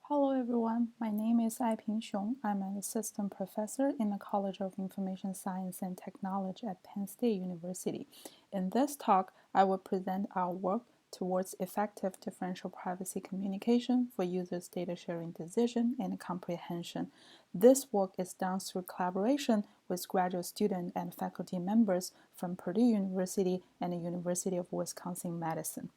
Hello everyone, my name is Aiping Xiong. I'm an assistant professor in the College of Information Science and Technology at Penn State University. In this talk, I will present our work towards effective differential privacy communication for users' data sharing decision and comprehension. This work is done through collaboration with graduate student and faculty members from Purdue University and the University of Wisconsin-Madison.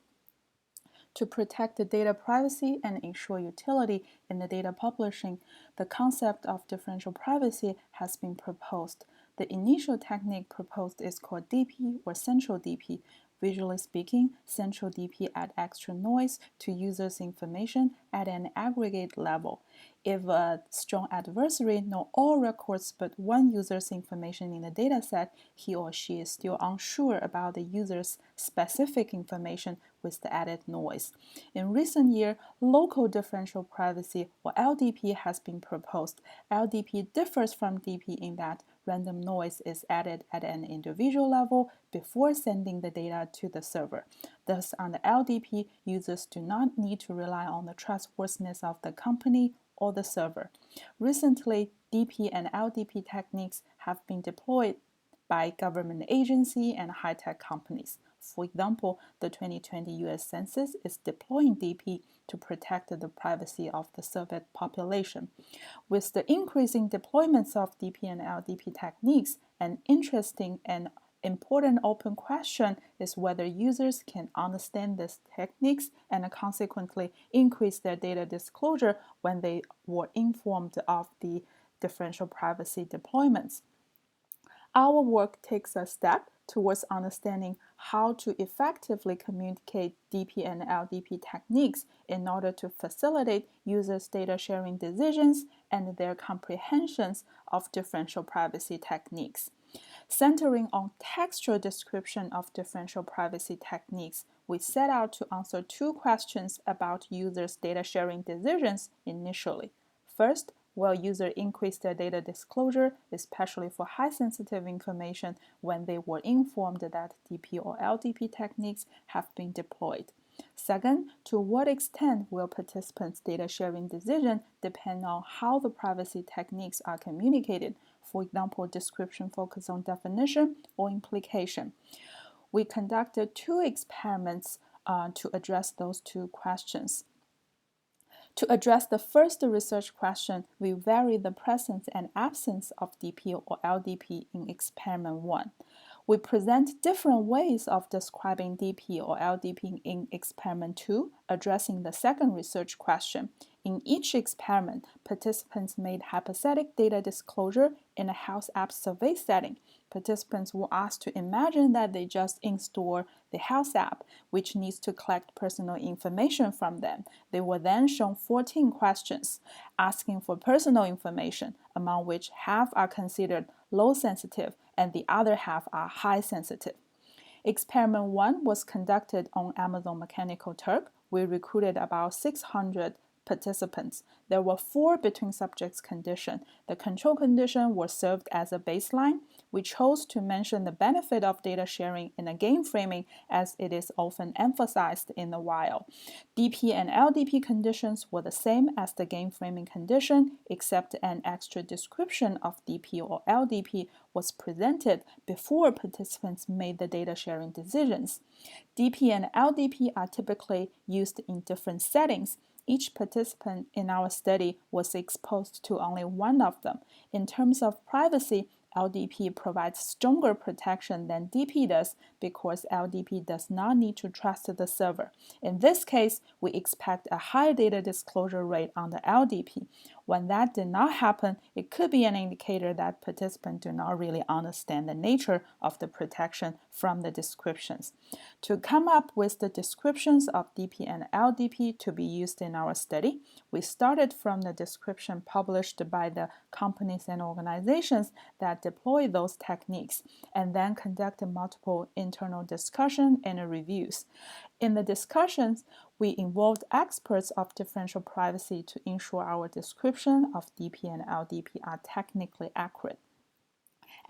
To protect the data privacy and ensure utility in the data publishing, the concept of differential privacy has been proposed. The initial technique proposed is called DP or central DP. Visually speaking, central DP adds extra noise to users' information at an aggregate level. If a strong adversary knows all records but one user's information in the dataset, he or she is still unsure about the user's specific information with the added noise. In recent years, local differential privacy or LDP has been proposed. LDP differs from DP in that random noise is added at an individual level before sending the data to the server. Thus, on the LDP, users do not need to rely on the trustworthiness of the company or the server. Recently, DP and LDP techniques have been deployed by government agencies and high-tech companies. For example, the 2020 US Census is deploying DP to protect the privacy of the surveyed population. With the increasing deployments of DP and LDP techniques, an interesting and important open question is whether users can understand these techniques and consequently increase their data disclosure when they were informed of the differential privacy deployments. Our work takes a step towards understanding how to effectively communicate DP and LDP techniques in order to facilitate users' data sharing decisions and their comprehensions of differential privacy techniques. Centering on textual description of differential privacy techniques, we set out to answer two questions about users' data sharing decisions initially. First, will users increase their data disclosure, especially for high-sensitive information, when they were informed that DP or LDP techniques have been deployed? Second, to what extent will participants' data sharing decision depend on how the privacy techniques are communicated? For example, description focus on definition or implication. We conducted two experiments to address those two questions. To address the first research question, we varied the presence and absence of DP or LDP in experiment 1. We present different ways of describing DP or LDP in experiment 2, addressing the second research question. In each experiment, participants made hypothetical data disclosure in a health app survey setting. Participants were asked to imagine that they just install the health app, which needs to collect personal information from them. They were then shown 14 questions asking for personal information, among which half are considered low sensitive and the other half are high sensitive. Experiment 1 was conducted on Amazon Mechanical Turk. We recruited about 600 participants. There were 4 between subjects conditions. The control condition was served as a baseline. We chose to mention the benefit of data sharing in a game framing as it is often emphasized in the wild. DP and LDP conditions were the same as the game framing condition, except an extra description of DP or LDP was presented before participants made the data sharing decisions. DP and LDP are typically used in different settings. Each participant in our study was exposed to only one of them. In terms of privacy, LDP provides stronger protection than DP does because LDP does not need to trust the server. In this case, we expect a high data disclosure rate on the LDP. When that did not happen, it could be an indicator that participants do not really understand the nature of the protection from the descriptions. To come up with the descriptions of DP and LDP to be used in our study, we started from the description published by the companies and organizations that deploy those techniques, and then conducted multiple internal discussions and reviews. In the discussions, we involved experts of differential privacy to ensure our description of DP and LDP are technically accurate.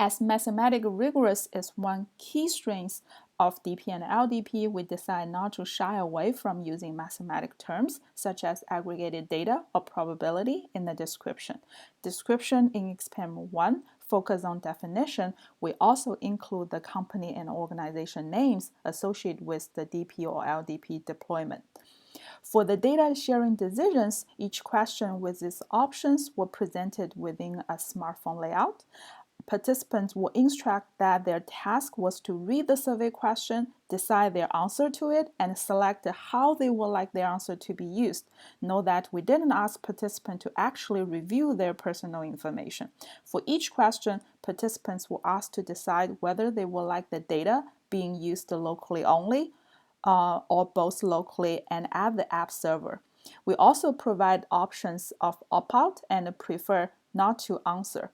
As mathematical rigorous is one key strength of DP and LDP, we decide not to shy away from using mathematical terms such as aggregated data or probability in the description. Description in experiment 1 focus on definition. We also include the company and organization names associated with the DP or LDP deployment. For the data sharing decisions, each question with its options were presented within a smartphone layout. Participants were instructed that their task was to read the survey question, decide their answer to it, and select how they would like their answer to be used. Note that we didn't ask participants to actually review their personal information. For each question, participants were asked to decide whether they would like the data being used locally only, or both locally and at the app server. We also provide options of opt-out and prefer not to answer.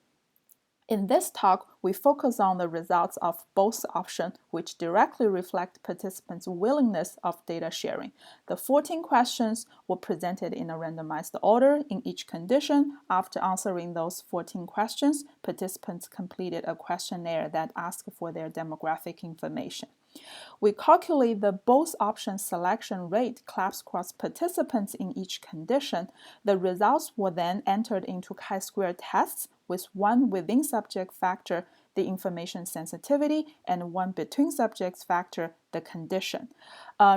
In this talk, we focus on the results of both options, which directly reflect participants' willingness of data sharing. The 14 questions were presented in a randomized order in each condition. After answering those 14 questions, participants completed a questionnaire that asked for their demographic information. We calculate the both option selection rate collapse across participants in each condition. The results were then entered into chi-square tests with one within subject factor, the information sensitivity, and one between subjects factor, the condition.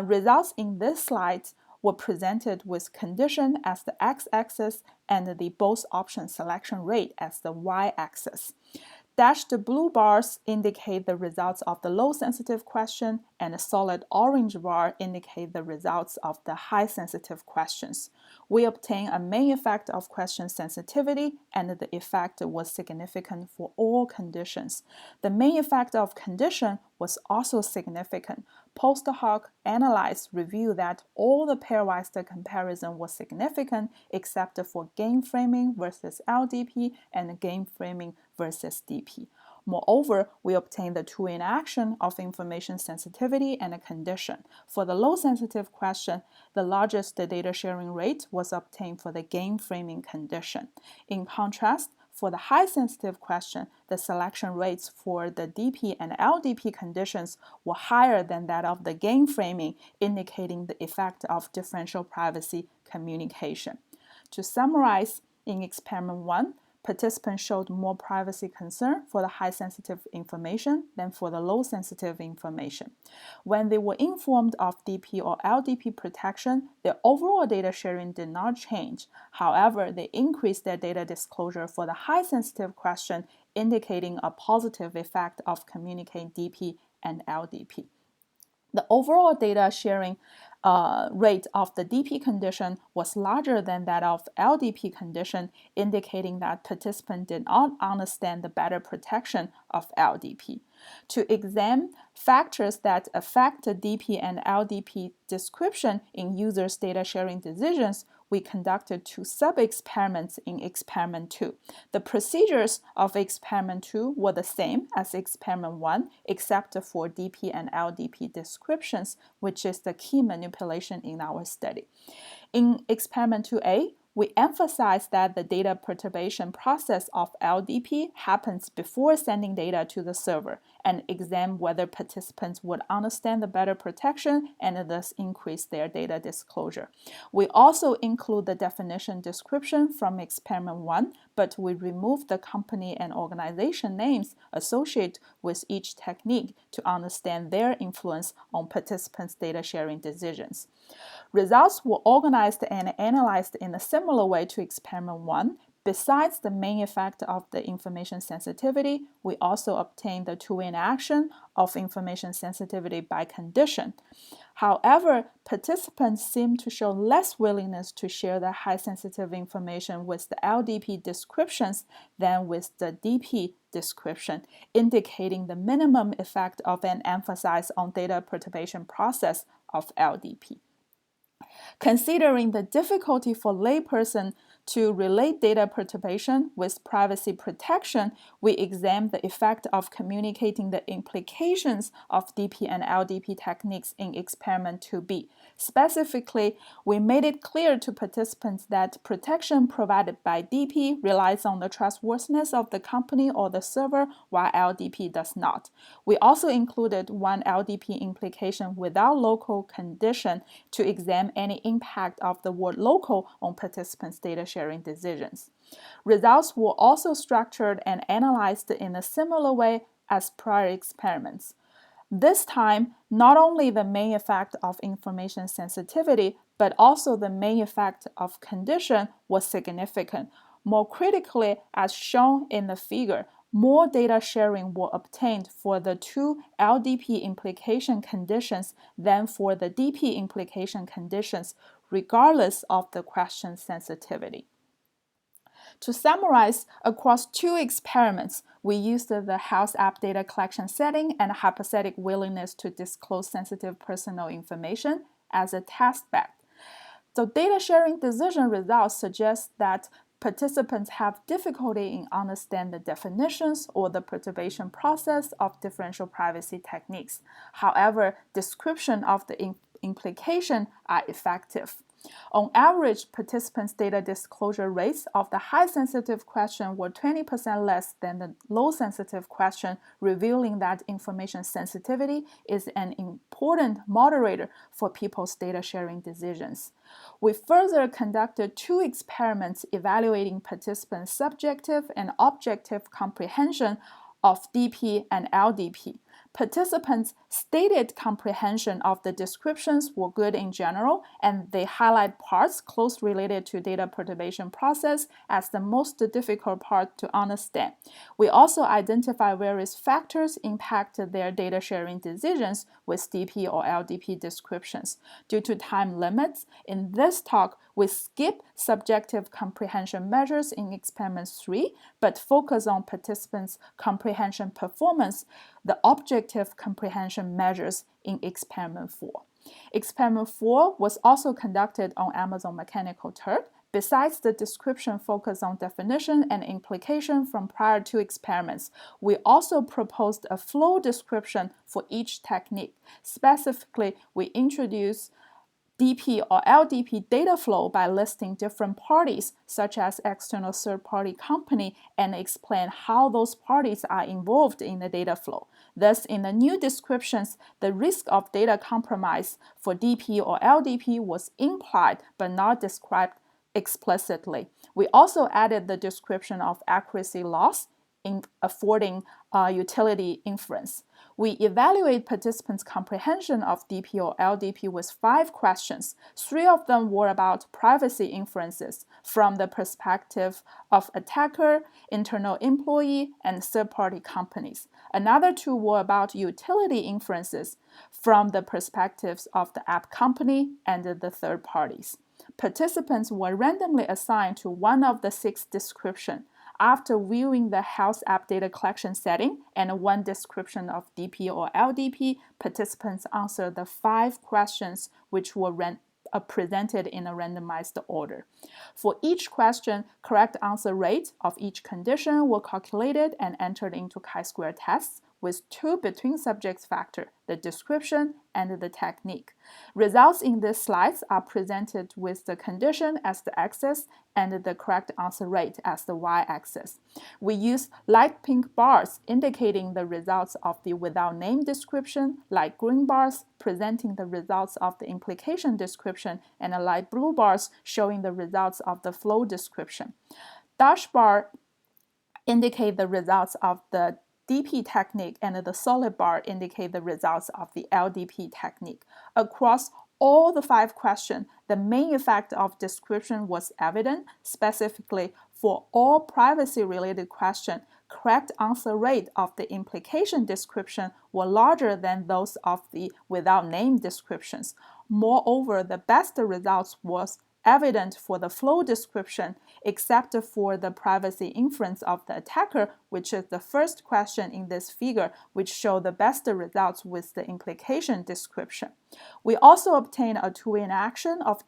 Results in this slide were presented with condition as the x-axis and the both option selection rate as the y-axis. Dashed blue bars indicate the results of the low sensitive question, and a solid orange bar indicate the results of the high sensitive questions. We obtain a main effect of question sensitivity, and the effect was significant for all conditions. The main effect of condition was also significant. Post hoc analysis revealed that all the pairwise comparison was significant except for game framing versus LDP and game framing versus DP. Moreover, we obtained the two interaction of information sensitivity and a condition. For the low sensitive question, the largest data sharing rate was obtained for the game framing condition. In contrast, for the high sensitive question, the selection rates for the DP and LDP conditions were higher than that of the game framing, indicating the effect of differential privacy communication. To summarize, in experiment 1, participants showed more privacy concern for the high sensitive information than for the low sensitive information. When they were informed of DP or LDP protection, their overall data sharing did not change. However, they increased their data disclosure for the high sensitive question, indicating a positive effect of communicating DP and LDP. The overall data sharing rate of the DP condition was larger than that of LDP condition, indicating that participants did not understand the better protection of LDP. To examine factors that affect the DP and LDP description in users' data sharing decisions, we conducted two sub-experiments in experiment 2. The procedures of experiment 2 were the same as experiment 1, except for DP and LDP descriptions, which is the key manipulation in our study. In experiment 2A, we emphasize that the data perturbation process of LDP happens before sending data to the server, and examine whether participants would understand the better protection and thus increase their data disclosure. We also include the definition description from experiment 1, but we remove the company and organization names associated with each technique to understand their influence on participants' data sharing decisions. Results were organized and analyzed in a similar way to experiment 1. Besides the main effect of the information sensitivity, we also obtained the two interaction of information sensitivity by condition. However, participants seem to show less willingness to share the high sensitive information with the LDP descriptions than with the DP description, indicating the minimum effect of an emphasis on data perturbation process of LDP. Considering the difficulty for layperson To relate data perturbation with privacy protection, we examined the effect of communicating the implications of DP and LDP techniques in experiment 2B. Specifically, we made it clear to participants that protection provided by DP relies on the trustworthiness of the company or the server, while LDP does not. We also included one LDP implication without local condition to examine any impact of the word local on participants' data sharing decisions. Results were also structured and analyzed in a similar way as prior experiments. This time, not only the main effect of information sensitivity, but also the main effect of condition was significant. More critically, as shown in the figure, more data sharing were obtained for the two LDP implication conditions than for the DP implication conditions, regardless of the question sensitivity. To summarize, across two experiments, we used the Health App data collection setting and hypothetic willingness to disclose sensitive personal information as a test bed. So data sharing decision results suggest that participants have difficulty in understanding the definitions or the perturbation process of differential privacy techniques. However, description of the implication are effective. On average, participants' data disclosure rates of the high-sensitive question were 20% less than the low-sensitive question, revealing that information sensitivity is an important moderator for people's data sharing decisions. We further conducted two experiments evaluating participants' subjective and objective comprehension of DP and LDP. Participants' stated comprehension of the descriptions were good in general, and they highlight parts closely related to data perturbation process as the most difficult part to understand. We also identify various factors impacted their data sharing decisions with DP or LDP descriptions. Due to time limits, in this talk, we skip subjective comprehension measures in experiment 3, but focus on participants' comprehension performance, the objective comprehension measures in experiment 4. Experiment 4 was also conducted on Amazon Mechanical Turk. Besides the description focus on definition and implication from prior two experiments, we also proposed a flow description for each technique. Specifically, we introduced DP or LDP data flow by listing different parties, such as external third-party company, and explain how those parties are involved in the data flow. Thus, in the new descriptions, the risk of data compromise for DP or LDP was implied but not described explicitly. We also added the description of accuracy loss in affording utility inference. We evaluate participants' comprehension of DP or LDP with 5 questions. 3 of them were about privacy inferences from the perspective of attacker, internal employee, and third-party companies. Another 2 were about utility inferences from the perspectives of the app company and the third parties. Participants were randomly assigned to one of the 6 descriptions. After viewing the Health App data collection setting and one description of DP or LDP, participants answered the 5 questions which were presented in a randomized order. For each question, correct answer rate of each condition were calculated and entered into chi-square tests with 2 between subjects factor, the description and the technique. Results in these slides are presented with the condition as the axis and the correct answer rate as the y-axis. We use light pink bars indicating the results of the without name description, light green bars presenting the results of the implication description, and light blue bars showing the results of the flow description. Dash bar indicate the results of the DP technique, and the solid bar indicate the results of the LDP technique. Across all the 5 questions, the main effect of description was evident. Specifically, for all privacy-related questions, correct answer rate of the implication description were larger than those of the without name descriptions. Moreover, the best results was evident for the flow description, except for the privacy inference of the attacker, which is the first question in this figure, which show the best results with the implication description. We also obtained a two-way interaction of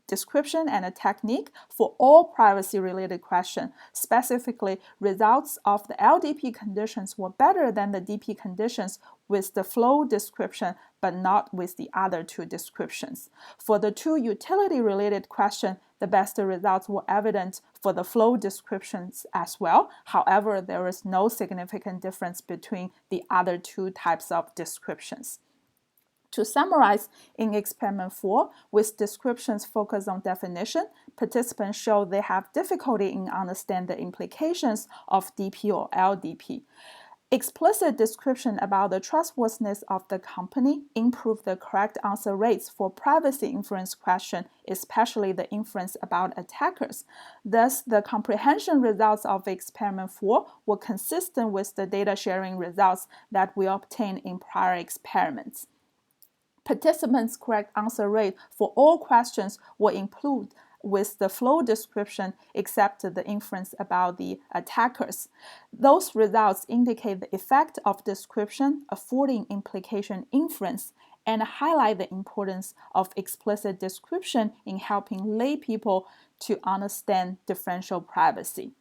description and a technique for all privacy-related questions. Specifically, results of the LDP conditions were better than the DP conditions with the flow description, but not with the other two descriptions. For the two utility-related questions, the best results were evident for the flow descriptions as well. However, there is no significant difference between the other two types of descriptions. To summarize, in experiment 4, with descriptions focused on definition, participants show they have difficulty in understanding the implications of DP or LDP. Explicit description about the trustworthiness of the company improve the correct answer rates for privacy inference question, especially the inference about attackers. Thus, the comprehension results of experiment 4 were consistent with the data sharing results that we obtained in prior experiments. Participants' correct answer rate for all questions will include with the flow description except the inference about the attackers. Those results indicate the effect of description affording implication inference and highlight the importance of explicit description in helping lay people to understand differential privacy.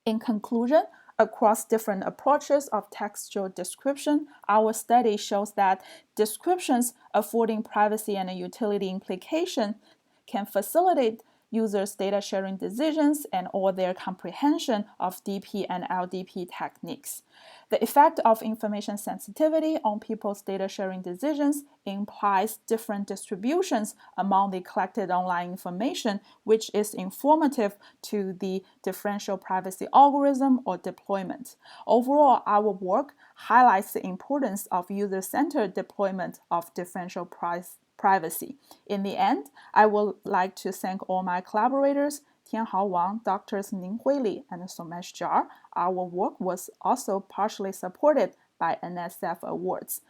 In conclusion, across different approaches of textual description, our study shows that descriptions affording privacy and utility implication can facilitate users' data sharing decisions and or their comprehension of DP and LDP techniques. The effect of information sensitivity on people's data sharing decisions implies different distributions among the collected online information, which is informative to the differential privacy algorithm or deployment. Overall, our work highlights the importance of user-centered deployment of differential privacy. In the end, I would like to thank all my collaborators, Tianhao Wang, Drs. Ninghui and Somesh. Our work was also partially supported by NSF awards.